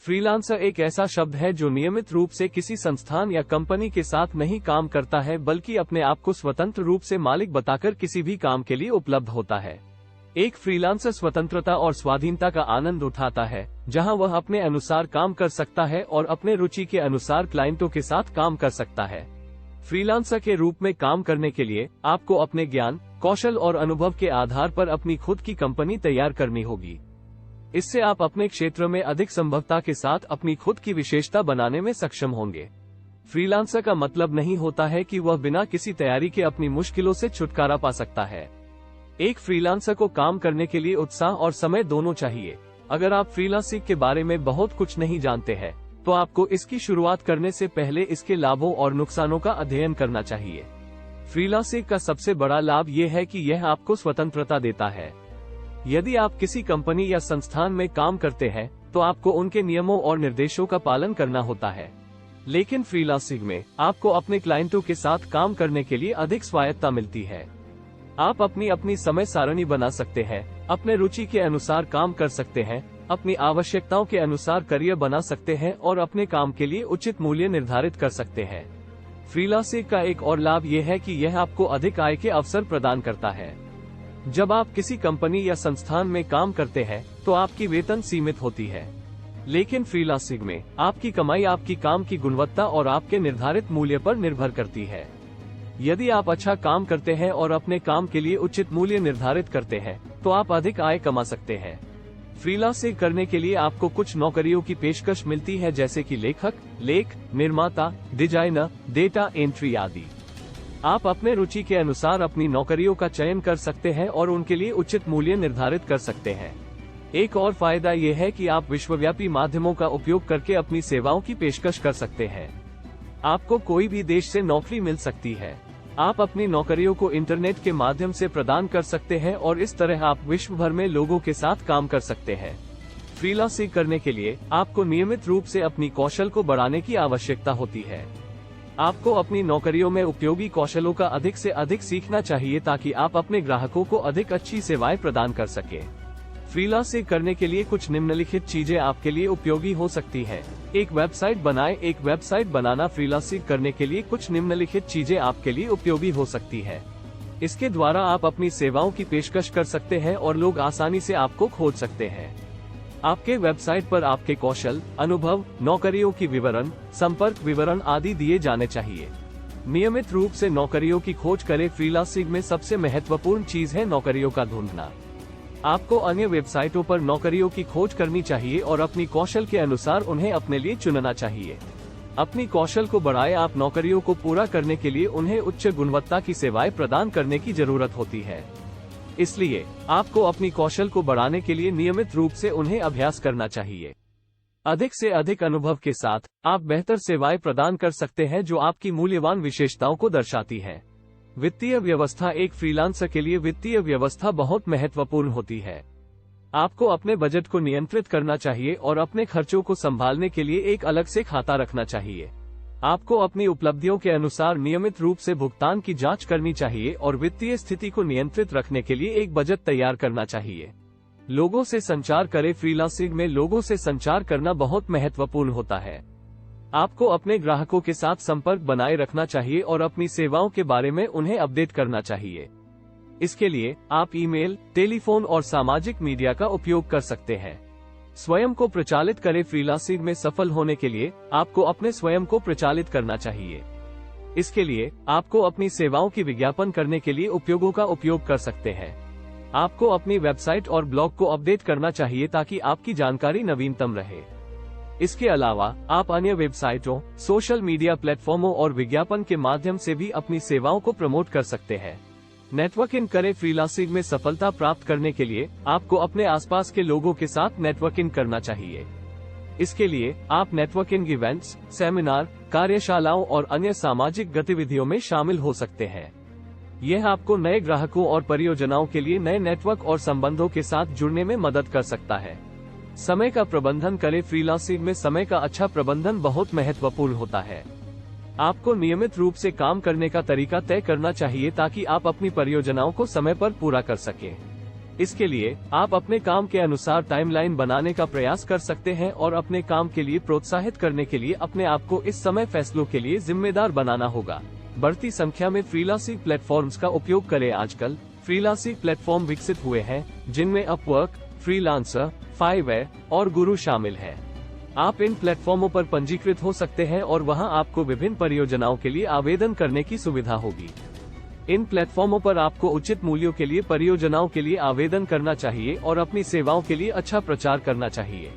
Freelancer एक ऐसा शब्द है जो नियमित रूप से किसी संस्थान या कंपनी के साथ नहीं काम करता है, बल्कि अपने आप को स्वतंत्र रूप से मालिक बताकर किसी भी काम के लिए उपलब्ध होता है। एक फ्रीलांसर स्वतंत्रता और स्वाधीनता का आनंद उठाता है, जहां वह अपने अनुसार काम कर सकता है और अपने रुचि के अनुसार क्लाइंटों के साथ काम कर सकता है। फ्रीलांसर के रूप में काम करने के लिए आपको अपने ज्ञान, कौशल और अनुभव के आधार पर अपनी खुद की कंपनी तैयार करनी होगी। इससे आप अपने क्षेत्र में अधिक संभवता के साथ अपनी खुद की विशेषता बनाने में सक्षम होंगे। फ्रीलांसर का मतलब नहीं होता है कि वह बिना किसी तैयारी के अपनी मुश्किलों से छुटकारा पा सकता है। एक फ्रीलांसर को काम करने के लिए उत्साह और समय दोनों चाहिए। अगर आप फ्रीलांसिंग के बारे में बहुत कुछ नहीं जानते हैं, तो आपको इसकी शुरुआत करने से पहले इसके लाभों और नुकसानों का अध्ययन करना चाहिए। फ्रीलांसिंग का सबसे बड़ा लाभ ये है कि यह आपको स्वतंत्रता देता है। यदि आप किसी कंपनी या संस्थान में काम करते हैं, तो आपको उनके नियमों और निर्देशों का पालन करना होता है। लेकिन फ्रीलांसिंग में आपको अपने क्लाइंटों के साथ काम करने के लिए अधिक स्वायत्तता मिलती है। आप अपनी समय सारणी बना सकते हैं, अपने रुचि के अनुसार काम कर सकते हैं, अपनी आवश्यकताओं के अनुसार करियर बना सकते हैं और अपने काम के लिए उचित मूल्य निर्धारित कर सकते हैं। फ्रीलांसिंग का एक और लाभ यह है कि यह आपको अधिक आय के अवसर प्रदान करता है। जब आप किसी कंपनी या संस्थान में काम करते हैं, तो आपकी वेतन सीमित होती है। लेकिन फ्रीलांसिंग में आपकी कमाई आपकी काम की गुणवत्ता और आपके निर्धारित मूल्य पर निर्भर करती है। यदि आप अच्छा काम करते हैं और अपने काम के लिए उचित मूल्य निर्धारित करते हैं, तो आप अधिक आय कमा सकते हैं। फ्रीलांसिंग करने के लिए आपको कुछ नौकरियों की पेशकश मिलती है, जैसे कि लेखक, निर्माता, डिजाइनर, डेटा एंट्री आदि। आप अपने रुचि के अनुसार अपनी नौकरियों का चयन कर सकते हैं और उनके लिए उचित मूल्य निर्धारित कर सकते हैं। एक और फायदा यह है कि आप विश्वव्यापी माध्यमों का उपयोग करके अपनी सेवाओं की पेशकश कर सकते हैं। आपको कोई भी देश से नौकरी मिल सकती है। आप अपनी नौकरियों को इंटरनेट के माध्यम से प्रदान कर सकते हैं और इस तरह आप विश्व भर में लोगों के साथ काम कर सकते हैं। फ्रीलांसिंग करने के लिए आपको नियमित रूप से अपनी कौशल को बढ़ाने की आवश्यकता होती है। आपको अपनी नौकरियों में उपयोगी कौशलों का अधिक से अधिक सीखना चाहिए, ताकि आप अपने ग्राहकों को अधिक अच्छी सेवाएं प्रदान कर सकें। फ्रीलांसिंग करने के लिए कुछ निम्नलिखित चीजें आपके लिए उपयोगी हो सकती हैं। एक वेबसाइट बनाएं। एक वेबसाइट बनाना फ्रीलांसिंग करने के लिए कुछ निम्नलिखित चीजें आपके लिए उपयोगी हो सकती है। इसके द्वारा आप अपनी सेवाओं की पेशकश कर सकते हैं और लोग आसानी से आपको खोज सकते हैं। आपके वेबसाइट पर आपके कौशल, अनुभव, नौकरियों की विवरण, संपर्क विवरण आदि दिए जाने चाहिए। नियमित रूप से नौकरियों की खोज करें। फ्रीलांसिंग में सबसे महत्वपूर्ण चीज है नौकरियों का ढूंढना। आपको अन्य वेबसाइटों पर नौकरियों की खोज करनी चाहिए और अपनी कौशल के अनुसार उन्हें अपने लिए चुनना चाहिए। अपनी कौशल को बढ़ाएं। आप नौकरियों को पूरा करने के लिए उन्हें उच्च गुणवत्ता की सेवाएं प्रदान करने की जरूरत होती है। इसलिए आपको अपनी कौशल को बढ़ाने के लिए नियमित रूप से उन्हें अभ्यास करना चाहिए। अधिक से अधिक अनुभव के साथ आप बेहतर सेवाएं प्रदान कर सकते हैं, जो आपकी मूल्यवान विशेषताओं को दर्शाती हैं। वित्तीय व्यवस्था। एक फ्रीलांसर के लिए वित्तीय व्यवस्था बहुत महत्वपूर्ण होती है। आपको अपने बजट को नियंत्रित करना चाहिए और अपने खर्चों को संभालने के लिए एक अलग से खाता रखना चाहिए। आपको अपनी उपलब्धियों के अनुसार नियमित रूप से भुगतान की जांच करनी चाहिए और वित्तीय स्थिति को नियंत्रित रखने के लिए एक बजट तैयार करना चाहिए। लोगों से संचार करें। फ्रीलांसिंग में लोगों से संचार करना बहुत महत्वपूर्ण होता है। आपको अपने ग्राहकों के साथ संपर्क बनाए रखना चाहिए और अपनी सेवाओं के बारे में उन्हें अपडेट करना चाहिए। इसके लिए आप ईमेल, टेलीफोन और सामाजिक मीडिया का उपयोग कर सकते हैं। स्वयं को प्रचालित करें। फ्रीलांसिंग में सफल होने के लिए आपको अपने स्वयं को प्रचालित करना चाहिए। इसके लिए आपको अपनी सेवाओं की विज्ञापन करने के लिए उपयोगों का उपयोग कर सकते हैं। आपको अपनी वेबसाइट और ब्लॉग को अपडेट करना चाहिए, ताकि आपकी जानकारी नवीनतम रहे। इसके अलावा आप अन्य वेबसाइटों, सोशल मीडिया प्लेटफॉर्मों और विज्ञापन के माध्यम से भी अपनी सेवाओं को प्रमोट कर सकते हैं। नेटवर्किंग करें। फ्रीलांसिंग में सफलता प्राप्त करने के लिए आपको अपने आसपास के लोगों के साथ नेटवर्किंग करना चाहिए। इसके लिए आप नेटवर्किंग इवेंट्स, सेमिनार, कार्यशालाओं और अन्य सामाजिक गतिविधियों में शामिल हो सकते हैं। यह आपको नए ग्राहकों और परियोजनाओं के लिए नए नेटवर्क और संबंधों के साथ जुड़ने में मदद कर सकता है। समय का प्रबंधन करें। फ्रीलांसिंग में समय का अच्छा प्रबंधन बहुत महत्वपूर्ण होता है। आपको नियमित रूप से काम करने का तरीका तय करना चाहिए, ताकि आप अपनी परियोजनाओं को समय पर पूरा कर सकें। इसके लिए आप अपने काम के अनुसार टाइमलाइन बनाने का प्रयास कर सकते हैं और अपने काम के लिए प्रोत्साहित करने के लिए अपने आप को इस समय फैसलों के लिए जिम्मेदार बनाना होगा। बढ़ती संख्या में फ्रीलांसिंग प्लेटफॉर्म्स का उपयोग करें। आजकल फ्रीलांसिंग प्लेटफॉर्म विकसित हुए हैं जिनमें अपवर्क, फ्रीलांसर, फाइवर और गुरु शामिल है। आप इन प्लेटफॉर्मों पर पंजीकृत हो सकते हैं और वहां आपको विभिन्न परियोजनाओं के लिए आवेदन करने की सुविधा होगी। इन प्लेटफॉर्मों पर आपको उचित मूल्यों के लिए परियोजनाओं के लिए आवेदन करना चाहिए और अपनी सेवाओं के लिए अच्छा प्रचार करना चाहिए।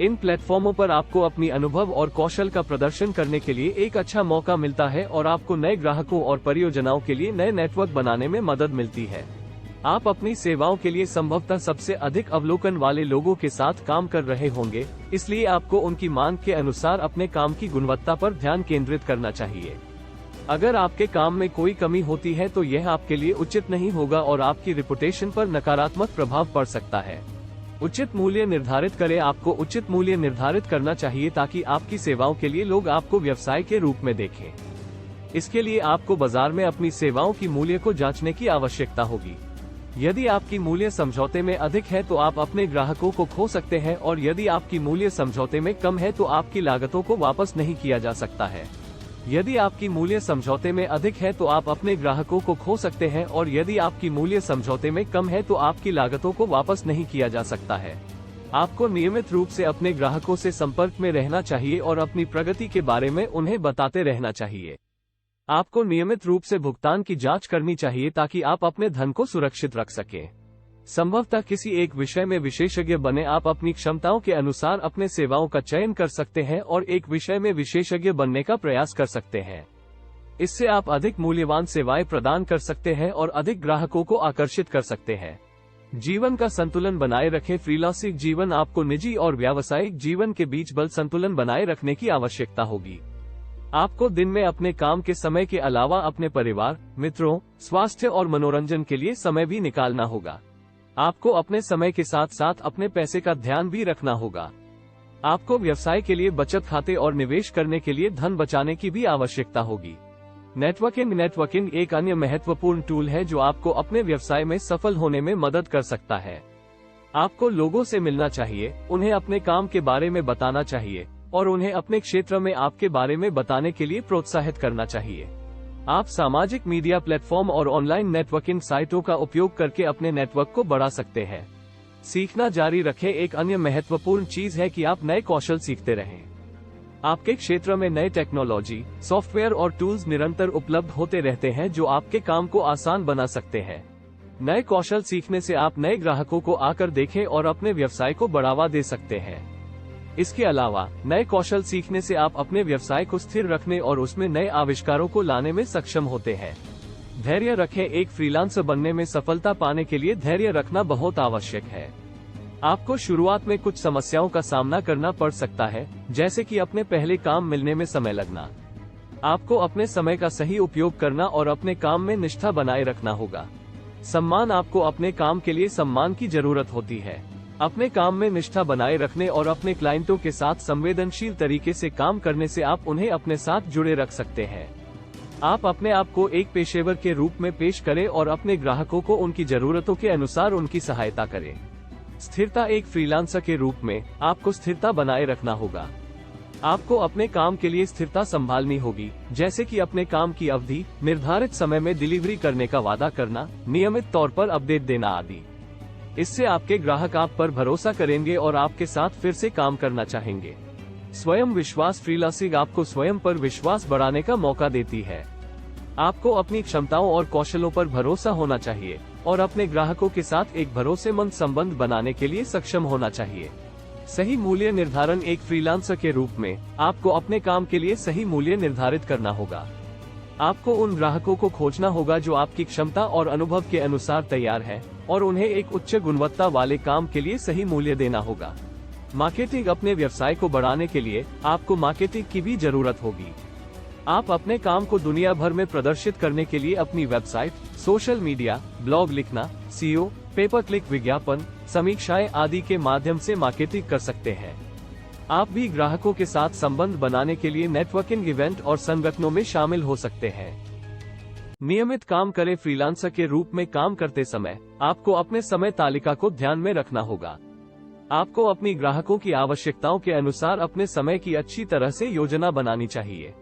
इन प्लेटफॉर्मों पर आपको अपनी अनुभव और कौशल का प्रदर्शन करने के लिए एक अच्छा मौका मिलता है और आपको नए ग्राहकों और परियोजनाओं के लिए नए नेटवर्क बनाने में मदद मिलती है। आप अपनी सेवाओं के लिए संभवतः सबसे अधिक अवलोकन वाले लोगों के साथ काम कर रहे होंगे, इसलिए आपको उनकी मांग के अनुसार अपने काम की गुणवत्ता पर ध्यान केंद्रित करना चाहिए। अगर आपके काम में कोई कमी होती है तो यह आपके लिए उचित नहीं होगा और आपकी रिपुटेशन पर नकारात्मक प्रभाव पड़ सकता है। उचित मूल्य निर्धारित करें। आपको उचित मूल्य निर्धारित करना चाहिए ताकि आपकी सेवाओं के लिए लोग आपको व्यवसाय के रूप में देखें। इसके लिए आपको बाजार में अपनी सेवाओं की मूल्य को जांचने की आवश्यकता होगी। यदि आपकी मूल्य समझौते में अधिक है तो आप अपने ग्राहकों को खो सकते हैं और यदि आपकी मूल्य समझौते में कम है तो आपकी लागतों को वापस नहीं किया जा सकता है। यदि आपकी मूल्य समझौते में अधिक है तो आप अपने ग्राहकों को खो सकते हैं और यदि आपकी मूल्य समझौते में कम है तो आपकी लागतों को वापस नहीं किया जा सकता है। आपको नियमित रूप से अपने ग्राहकों से संपर्क में रहना चाहिए और अपनी प्रगति के बारे में उन्हें बताते रहना चाहिए। आपको नियमित रूप से भुगतान की जांच करनी चाहिए ताकि आप अपने धन को सुरक्षित रख सकें। संभवतः किसी एक विषय में विशेषज्ञ बने। आप अपनी क्षमताओं के अनुसार अपने सेवाओं का चयन कर सकते हैं और एक विषय में विशेषज्ञ बनने का प्रयास कर सकते हैं। इससे आप अधिक मूल्यवान सेवाएं प्रदान कर सकते हैं और अधिक ग्राहकों को आकर्षित कर सकते हैं। जीवन का संतुलन बनाए रखें। फ्रीलांसिंग जीवन आपको निजी और व्यावसायिक जीवन के बीच बल संतुलन बनाए रखने की आवश्यकता होगी। आपको दिन में अपने काम के समय के अलावा अपने परिवार, मित्रों, स्वास्थ्य और मनोरंजन के लिए समय भी निकालना होगा। आपको अपने समय के साथ साथ अपने पैसे का ध्यान भी रखना होगा। आपको व्यवसाय के लिए बचत खाते और निवेश करने के लिए धन बचाने की भी आवश्यकता होगी। नेटवर्किंग एक अन्य महत्वपूर्ण टूल है जो आपको अपने व्यवसाय में सफल होने में मदद कर सकता है। आपको लोगों से मिलना चाहिए, उन्हें अपने काम के बारे में बताना चाहिए और उन्हें अपने क्षेत्र में आपके बारे में बताने के लिए प्रोत्साहित करना चाहिए। आप सामाजिक मीडिया प्लेटफॉर्म और ऑनलाइन नेटवर्किंग साइटों का उपयोग करके अपने नेटवर्क को बढ़ा सकते हैं। सीखना जारी रखें। एक अन्य महत्वपूर्ण चीज है कि आप नए कौशल सीखते रहें। आपके क्षेत्र में नए टेक्नोलॉजी, सॉफ्टवेयर और टूल्स निरंतर उपलब्ध होते रहते हैं जो आपके काम को आसान बना सकते हैं। नए कौशल सीखने से आप नए ग्राहकों को आकर देखें और अपने व्यवसाय को बढ़ावा दे सकते हैं। इसके अलावा नए कौशल सीखने से आप अपने व्यवसाय को स्थिर रखने और उसमें नए आविष्कारों को लाने में सक्षम होते हैं। धैर्य रखें। एक फ्रीलांसर बनने में सफलता पाने के लिए धैर्य रखना बहुत आवश्यक है। आपको शुरुआत में कुछ समस्याओं का सामना करना पड़ सकता है, जैसे कि अपने पहले काम मिलने में समय लगना। आपको अपने समय का सही उपयोग करना और अपने काम में निष्ठा बनाए रखना होगा। सम्मान। आपको अपने काम के लिए सम्मान की जरूरत होती है। अपने काम में निष्ठा बनाए रखने और अपने क्लाइंटों के साथ संवेदनशील तरीके से काम करने से आप उन्हें अपने साथ जुड़े रख सकते हैं। आप अपने आप को एक पेशेवर के रूप में पेश करें और अपने ग्राहकों को उनकी जरूरतों के अनुसार उनकी सहायता करें। स्थिरता। एक फ्रीलांसर के रूप में आपको स्थिरता बनाए रखना होगा। आपको अपने काम के लिए स्थिरता संभालनी होगी, जैसे कि अपने काम की अवधि, निर्धारित समय में डिलीवरी करने का वादा करना, नियमित तौर पर अपडेट देना आदि। इससे आपके ग्राहक आप पर भरोसा करेंगे और आपके साथ फिर से काम करना चाहेंगे। स्वयं विश्वास। फ्रीलांसिंग आपको स्वयं पर विश्वास बढ़ाने का मौका देती है। आपको अपनी क्षमताओं और कौशलों पर भरोसा होना चाहिए और अपने ग्राहकों के साथ एक भरोसेमंद संबंध बनाने के लिए सक्षम होना चाहिए। सही मूल्य निर्धारण। एक फ्रीलांसर के रूप में आपको अपने काम के लिए सही मूल्य निर्धारित करना होगा। आपको उन ग्राहकों को खोजना होगा जो आपकी क्षमता और अनुभव के अनुसार तैयार है और उन्हें एक उच्च गुणवत्ता वाले काम के लिए सही मूल्य देना होगा। मार्केटिंग। अपने व्यवसाय को बढ़ाने के लिए आपको मार्केटिंग की भी जरूरत होगी। आप अपने काम को दुनिया भर में प्रदर्शित करने के लिए अपनी वेबसाइट, सोशल मीडिया, ब्लॉग लिखना, SEO, पेपर क्लिक विज्ञापन, समीक्षाएं आदि के माध्यम से मार्केटिंग कर सकते हैं। आप भी ग्राहकों के साथ संबंध बनाने के लिए नेटवर्किंग इवेंट और संगठनों में शामिल हो सकते हैं। नियमित काम करें। फ्रीलांसर के रूप में काम करते समय आपको अपने समय तालिका को ध्यान में रखना होगा। आपको अपनी ग्राहकों की आवश्यकताओं के अनुसार अपने समय की अच्छी तरह से योजना बनानी चाहिए।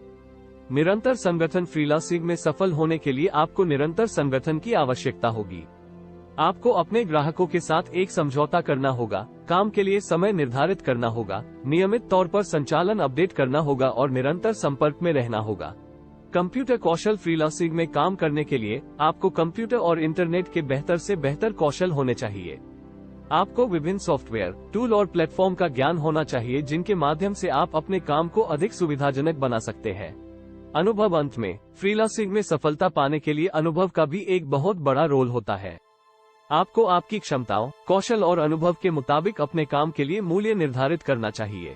निरंतर संगठन। फ्रीलांसिंग में सफल होने के लिए आपको निरंतर संगठन की आवश्यकता होगी। आपको अपने ग्राहकों के साथ एक समझौता करना होगा, काम के लिए समय निर्धारित करना होगा, नियमित तौर पर संचालन अपडेट करना होगा और निरंतर संपर्क में रहना होगा। कंप्यूटर कौशल। फ्रीलांसिंग में काम करने के लिए आपको कंप्यूटर और इंटरनेट के बेहतर से बेहतर कौशल होने चाहिए। आपको विभिन्न सॉफ्टवेयर, टूल और प्लेटफॉर्म का ज्ञान होना चाहिए जिनके माध्यम से आप अपने काम को अधिक सुविधाजनक बना सकते हैं। अनुभव। अंत में फ्रीलांसिंग में सफलता पाने के लिए अनुभव का भी एक बहुत बड़ा रोल होता है। आपको आपकी क्षमताओं, कौशल और अनुभव के मुताबिक अपने काम के लिए मूल्य निर्धारित करना चाहिए।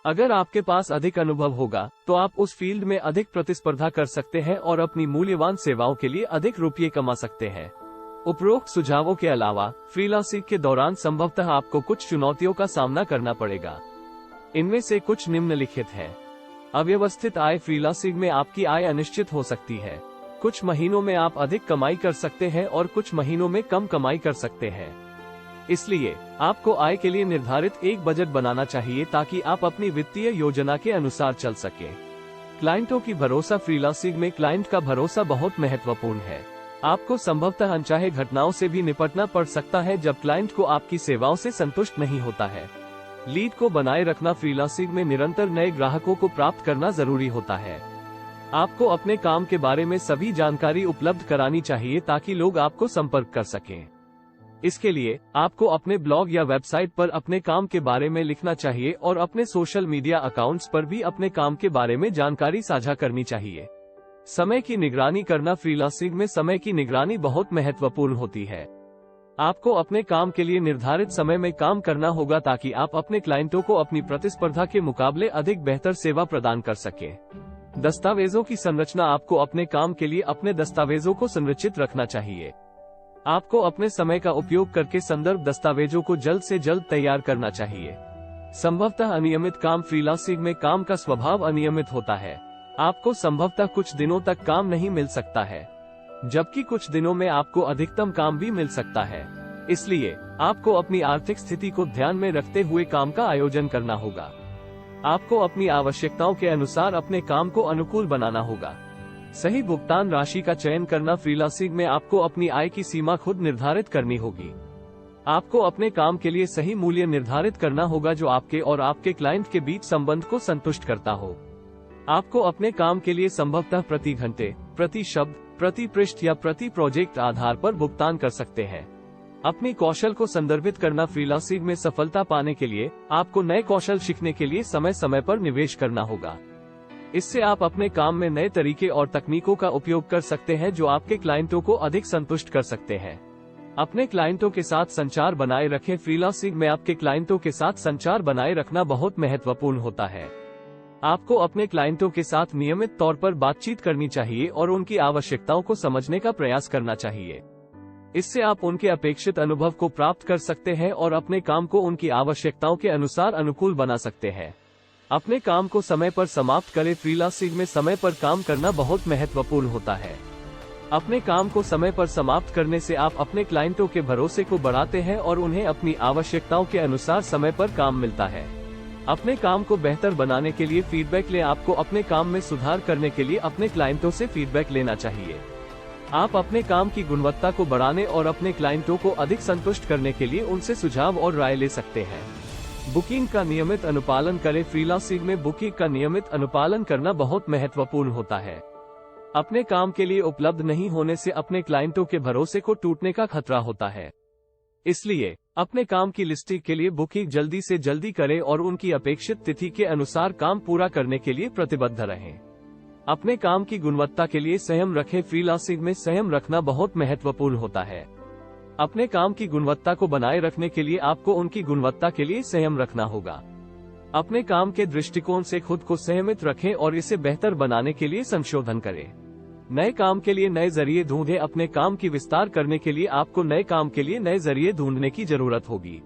अगर आपके पास अधिक अनुभव होगा तो आप उस फील्ड में अधिक प्रतिस्पर्धा कर सकते हैं और अपनी मूल्यवान सेवाओं के लिए अधिक रुपये कमा सकते हैं। उपरोक्त सुझावों के अलावा फ्रीलांसिंग के दौरान संभवतः आपको कुछ चुनौतियों का सामना करना पड़ेगा। इनमें से कुछ निम्नलिखित हैं। अव्यवस्थित आय। फ्रीलांसिंग में आपकी आय अनिश्चित हो सकती है। कुछ महीनों में आप अधिक कमाई कर सकते हैं और कुछ महीनों में कम कमाई कर सकते हैं। इसलिए आपको आय के लिए निर्धारित एक बजट बनाना चाहिए ताकि आप अपनी वित्तीय योजना के अनुसार चल सकें। क्लाइंटों की भरोसा। फ्रीलांसिंग में क्लाइंट का भरोसा बहुत महत्वपूर्ण है। आपको संभवतः अनचाहे घटनाओं से भी निपटना पड़ सकता है जब क्लाइंट को आपकी सेवाओं से संतुष्ट नहीं होता है। लीड को बनाए रखना। फ्रीलांसिंग में निरंतर नए ग्राहकों को प्राप्त करना जरूरी होता है। आपको अपने काम के बारे में सभी जानकारी उपलब्ध करानी चाहिए ताकि लोग आपको संपर्क कर सकें। इसके लिए आपको अपने ब्लॉग या वेबसाइट पर अपने काम के बारे में लिखना चाहिए और अपने सोशल मीडिया अकाउंट्स पर भी अपने काम के बारे में जानकारी साझा करनी चाहिए। समय की निगरानी करना। फ्रीलांसिंग में समय की निगरानी बहुत महत्वपूर्ण होती है। आपको अपने काम के लिए निर्धारित समय में काम करना होगा ताकि आप अपने क्लाइंटों को अपनी प्रतिस्पर्धा के मुकाबले अधिक बेहतर सेवा प्रदान कर सकें। दस्तावेजों की संरचना। आपको अपने काम के लिए अपने दस्तावेजों को संरचित रखना चाहिए। आपको अपने समय का उपयोग करके संदर्भ दस्तावेजों को जल्द से जल्द तैयार करना चाहिए। संभवतः अनियमित काम। फ्रीलांसिंग में काम का स्वभाव अनियमित होता है। आपको संभवतः कुछ दिनों तक काम नहीं मिल सकता है, जबकि कुछ दिनों में आपको अधिकतम काम भी मिल सकता है। इसलिए आपको अपनी आर्थिक स्थिति को ध्यान में रखते हुए काम का आयोजन करना होगा। आपको अपनी आवश्यकताओं के अनुसार अपने काम को अनुकूल बनाना होगा। सही भुगतान राशि का चयन करना। फ्रीलांसिंग में आपको अपनी आय की सीमा खुद निर्धारित करनी होगी। आपको अपने काम के लिए सही मूल्य निर्धारित करना होगा जो आपके और आपके क्लाइंट के बीच संबंध को संतुष्ट करता हो। आपको अपने काम के लिए संभवतः प्रति घंटे, प्रति शब्द, प्रति पृष्ठ या प्रति प्रोजेक्ट आधार पर भुगतान कर सकते हैं। अपनी कौशल को संदर्भित करना। फ्रीलांसिंग में सफलता पाने के लिए आपको नए कौशल सीखने के लिए समय समय पर निवेश करना होगा। इससे आप अपने काम में नए तरीके और तकनीकों का उपयोग कर सकते हैं जो आपके क्लाइंटों को अधिक संतुष्ट कर सकते हैं। अपने क्लाइंटों के साथ संचार बनाए रखें। फ्रीलांसिंग में आपके क्लाइंटों के साथ संचार बनाए रखना बहुत महत्वपूर्ण होता है। आपको अपने क्लाइंटों के साथ नियमित तौर पर बातचीत करनी चाहिए और उनकी आवश्यकताओं को समझने का प्रयास करना चाहिए। इससे आप उनके अपेक्षित अनुभव को प्राप्त कर सकते हैं और अपने काम को उनकी आवश्यकताओं के अनुसार अनुकूल बना सकते हैं। अपने काम को समय पर समाप्त करें। फ्रीलांसिंग में समय पर काम करना बहुत महत्वपूर्ण होता है। अपने काम को समय पर समाप्त करने से आप अपने क्लाइंटों के भरोसे को बढ़ाते हैं और उन्हें अपनी आवश्यकताओं के अनुसार समय पर काम मिलता है। अपने काम को बेहतर बनाने के लिए फीडबैक लें। आपको अपने काम में सुधार करने के लिए अपने क्लाइंटों से फीडबैक लेना चाहिए। आप अपने काम की गुणवत्ता को बढ़ाने और अपने क्लाइंटों को अधिक संतुष्ट करने के लिए उनसे सुझाव और राय ले सकते हैं। बुकिंग का नियमित अनुपालन करें। फ्रीलांसिंग में बुकिंग का नियमित अनुपालन करना बहुत महत्वपूर्ण होता है। अपने काम के लिए उपलब्ध नहीं होने से अपने क्लाइंटों के भरोसे को टूटने का खतरा होता है। इसलिए अपने काम की लिस्टिंग के लिए बुकिंग जल्दी से जल्दी करें और उनकी अपेक्षित तिथि के अनुसार काम पूरा करने के लिए प्रतिबद्ध रहें। अपने काम की गुणवत्ता के लिए संयम रखें। फ्रीलांसिंग में संयम रखना बहुत महत्वपूर्ण होता है। अपने काम की गुणवत्ता को बनाए रखने के लिए आपको उनकी गुणवत्ता के लिए संयम रखना होगा। अपने काम के दृष्टिकोण से खुद को संयमित रखें और इसे बेहतर बनाने के लिए संशोधन करें। नए काम के लिए नए जरिए ढूंढें। अपने काम की विस्तार करने के लिए आपको नए काम के लिए नए जरिए ढूंढने की जरूरत होगी।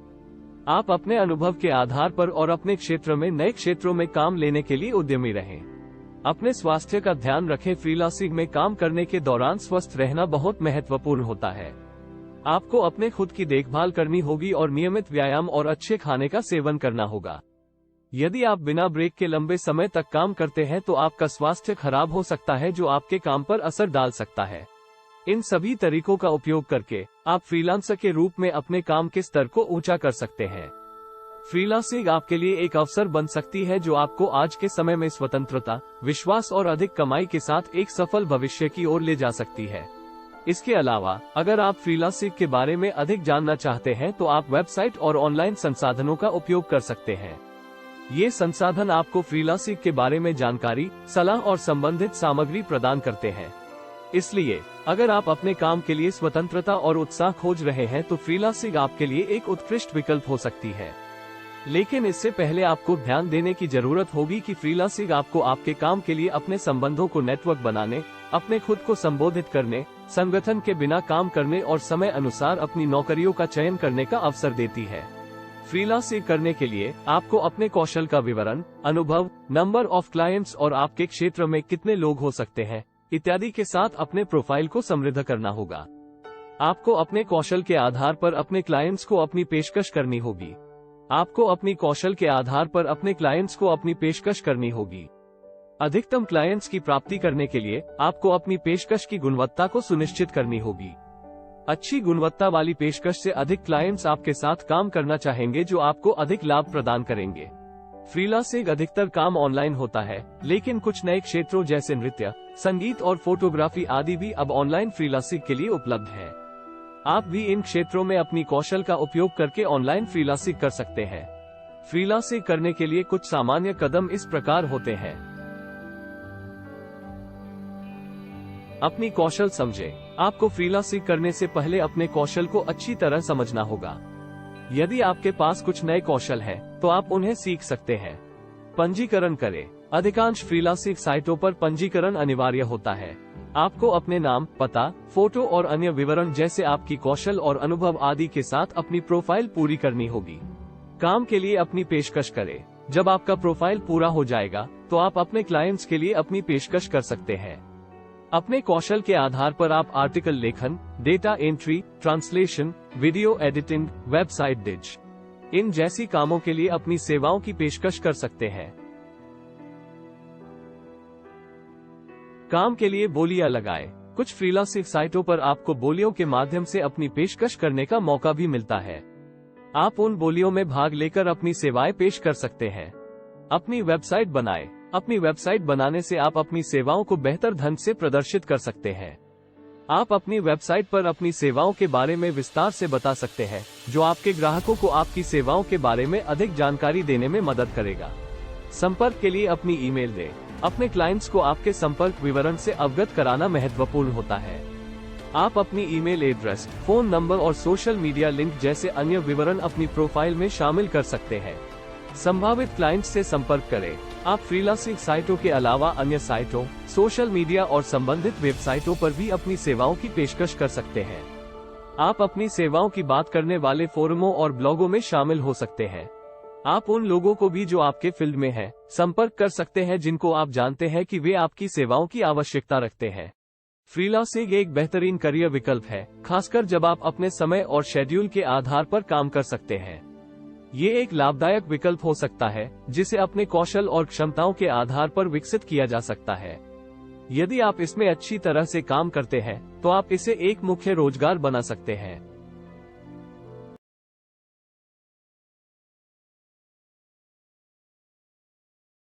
आप अपने अनुभव के आधार पर और अपने क्षेत्र में नए क्षेत्रों में काम लेने के लिए उद्यमी रहें। अपने स्वास्थ्य का ध्यान रखें। फ्रीलांसिंग में काम करने के दौरान स्वस्थ रहना बहुत महत्वपूर्ण होता है। आपको अपने खुद की देखभाल करनी होगी और नियमित व्यायाम और अच्छे खाने का सेवन करना होगा। यदि आप बिना ब्रेक के लंबे समय तक काम करते हैं तो आपका स्वास्थ्य खराब हो सकता है, जो आपके काम पर असर डाल सकता है। इन सभी तरीकों का उपयोग करके आप फ्रीलांसर के रूप में अपने काम के स्तर को ऊंचा कर सकते हैं। फ्रीलांसिंग आपके लिए एक अवसर बन सकती है जो आपको आज के समय में स्वतंत्रता, विश्वास और अधिक कमाई के साथ एक सफल भविष्य की ओर ले जा सकती है। इसके अलावा अगर आप फ्रीलांसिंग के बारे में अधिक जानना चाहते हैं तो आप वेबसाइट और ऑनलाइन संसाधनों का उपयोग कर सकते हैं। ये संसाधन आपको फ्रीलांसिंग के बारे में जानकारी, सलाह और संबंधित सामग्री प्रदान करते हैं। इसलिए अगर आप अपने काम के लिए स्वतंत्रता और उत्साह खोज रहे हैं तो फ्रीलांसिंग आपके लिए एक उत्कृष्ट विकल्प हो सकती है। लेकिन इससे पहले आपको ध्यान देने की जरूरत होगी कि फ्रीलांसिंग आपको आपके काम के लिए अपने संबंधों को नेटवर्क बनाने, अपने खुद को संबोधित करने, संगठन के बिना काम करने और समय अनुसार अपनी नौकरियों का चयन करने का अवसर देती है। फ्रीलांसिंग करने के लिए आपको अपने कौशल का विवरण, अनुभव, नंबर ऑफ क्लाइंट्स और आपके क्षेत्र में कितने लोग हो सकते हैं इत्यादि के साथ अपने प्रोफाइल को समृद्ध करना होगा। आपको अपने कौशल के आधार पर अपने क्लाइंट्स को अपनी पेशकश करनी होगी। आपको अपनी कौशल के आधार पर अपने क्लाइंट्स को अपनी पेशकश करनी होगी। अधिकतम क्लाइंट्स की प्राप्ति करने के लिए आपको अपनी पेशकश की गुणवत्ता को सुनिश्चित करनी होगी। अच्छी गुणवत्ता वाली पेशकश से अधिक क्लाइंट्स आपके साथ काम करना चाहेंगे, जो आपको अधिक लाभ प्रदान करेंगे। फ्रीलांसिंग अधिकतर काम ऑनलाइन होता है, लेकिन कुछ नए क्षेत्रों जैसे नृत्य, संगीत और फोटोग्राफी आदि भी अब ऑनलाइन फ्रीलांसिंग के लिए उपलब्ध है। आप भी इन क्षेत्रों में अपनी कौशल का उपयोग करके ऑनलाइन फ्रीलांसिंग कर सकते हैं। फ्रीलांसिंग करने के लिए कुछ सामान्य कदम इस प्रकार होते हैं। अपनी कौशल समझें। आपको फ्रीलांसिंग करने से पहले अपने कौशल को अच्छी तरह समझना होगा। यदि आपके पास कुछ नए कौशल हैं, तो आप उन्हें सीख सकते हैं। पंजीकरण करें। अधिकांश फ्रीलांसिंग साइटों पर पंजीकरण अनिवार्य होता है। आपको अपने नाम, पता, फोटो और अन्य विवरण जैसे आपकी कौशल और अनुभव आदि के साथ अपनी प्रोफाइल पूरी करनी होगी। काम के लिए अपनी पेशकश करें। जब आपका प्रोफाइल पूरा हो जाएगा तो आप अपने क्लाइंट्स के लिए अपनी पेशकश कर सकते हैं। अपने कौशल के आधार पर आप आर्टिकल लेखन, data entry, translation, video editing, website design इन जैसी कामों के लिए अपनी सेवाओं की पेशकश कर सकते हैं। काम के लिए बोलियां लगाएं। कुछ फ्रीलांसिंग साइटों पर आपको बोलियों के माध्यम से अपनी पेशकश करने का मौका भी मिलता है। आप उन बोलियों में भाग लेकर अपनी सेवाएं पेश कर सकते हैं। अपनी वेबसाइट बनाएं। अपनी वेबसाइट बनाने से आप अपनी सेवाओं को बेहतर ढंग से प्रदर्शित कर सकते हैं। आप अपनी वेबसाइट पर अपनी सेवाओं के बारे में विस्तार से बता सकते हैं, जो आपके ग्राहकों को आपकी सेवाओं के बारे में अधिक जानकारी देने में मदद करेगा। संपर्क के लिए अपनी ईमेल दें। अपने क्लाइंट्स को आपके संपर्क विवरण से अवगत कराना महत्वपूर्ण होता है। आप अपनी ईमेल एड्रेस, फोन नंबर और सोशल मीडिया लिंक जैसे अन्य विवरण अपनी प्रोफाइल में शामिल कर सकते हैं। संभावित क्लाइंट्स से संपर्क करें। आप फ्रीलांसिंग साइटों के अलावा अन्य साइटों, सोशल मीडिया और संबंधित वेबसाइटों पर भी अपनी सेवाओं की पेशकश कर सकते हैं। आप अपनी सेवाओं की बात करने वाले फोरमों और ब्लॉगों में शामिल हो सकते हैं। आप उन लोगों को भी जो आपके फील्ड में हैं, संपर्क कर सकते हैं जिनको आप जानते हैं कि वे आपकी सेवाओं की आवश्यकता रखते हैं। फ्रीलांसिंग एक बेहतरीन करियर विकल्प है, खासकर जब आप अपने समय और शेड्यूल के आधार पर काम कर सकते हैं। ये एक लाभदायक विकल्प हो सकता है जिसे अपने कौशल और क्षमताओं के आधार पर विकसित किया जा सकता है। यदि आप इसमें अच्छी तरह से काम करते हैं तो आप इसे एक मुख्य रोजगार बना सकते हैं।